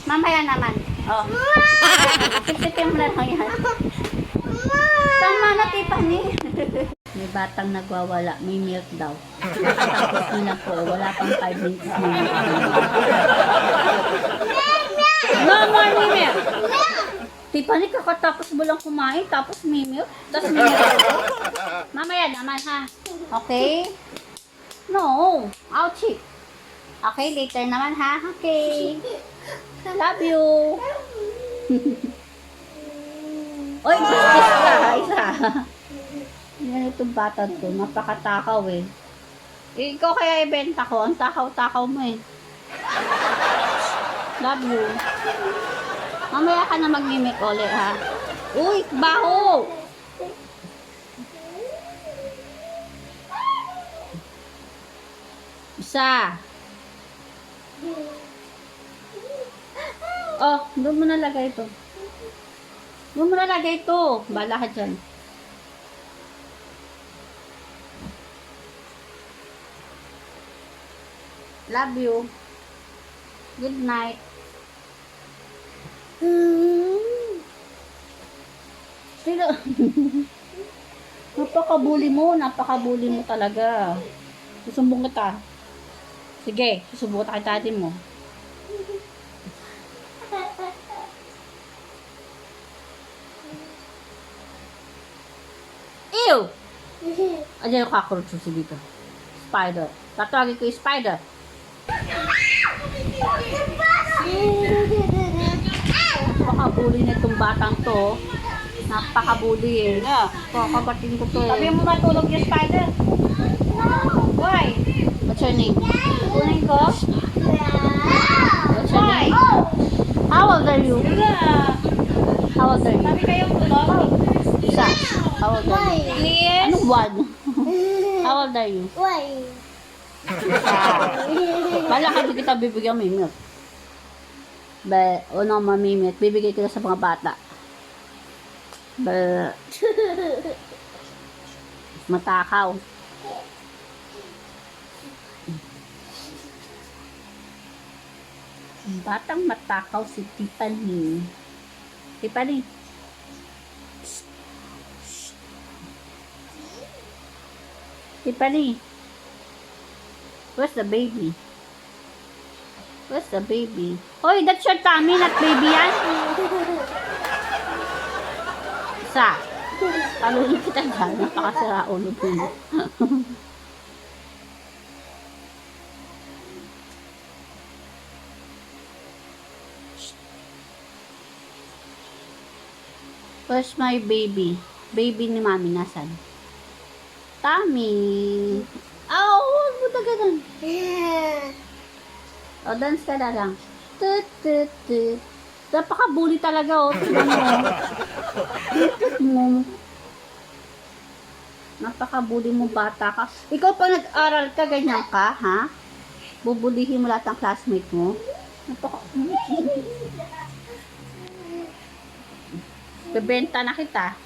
Mamaya naman. Oh. Sipsipin mo na lang yan. Tama na, Tiffany. May batang nagwawala. May milk daw. Nakatapos mo na po. Wala pang 5 minutes. No more milk. Tiffany, kakatapos mo lang kumain. Tapos may milk. Tapos may milk. Mamaya naman, ha? Okay? No. Ouchie. Okay, later naman, ha? Okay. Love you. Oy, kiss ka. Isa. Yan itong bata to. Napakatakaw eh. Ikaw kaya ibenta ko. Ang takaw-takaw mo eh. Love you. Mamaya ka na mag-mimic ulit, ha? Uy, baho! Isa. Oh, doon mo nalagay ito. Doon mo nalagay ito. Bala ka dyan. Love you. Good night. Sino? Napakabuli mo talaga. Susumbong kita. Sige, susumbong kita kay daddy mo. Ew! Ayan yung cockroach dito. Spider. Tatawagin ko yung spider. Napakabuli na itong batang to. Napakabuli eh. Kakabatin ko to eh. Sabi mo matulog yung spider. Why? What's your name? Kunin ko? What's your name? How old are you? How old are you? Sabi kayong tulog? Isa. How old are you? Please? Anong one? How old are you? Bala ka di kita bibigyan may milk. O no, mamimit. Bibigay ko na sa mga bata. Matakaw. Batang matakaw si Tiffany. Tiffany. Tiffany. Where's the baby? Where's the baby? Hoy, that's your tummy, not baby yan. Isa. Paluhin kita dyan. Napakasira ulo ko. Where's my baby? Baby ni mami, nasan? Tummy. Oh, huwag mo na ganun. O, dance ka na lang. Tut, tut, tut. Napaka-bully talaga, oh. Tignan mo. Tut mo. Napaka-bully mo, bata ka. Ikaw pa nag-aral ka, ganyan ka, ha? Bubulihin mo lahat ng classmate mo. Napaka... Bebenta na kita.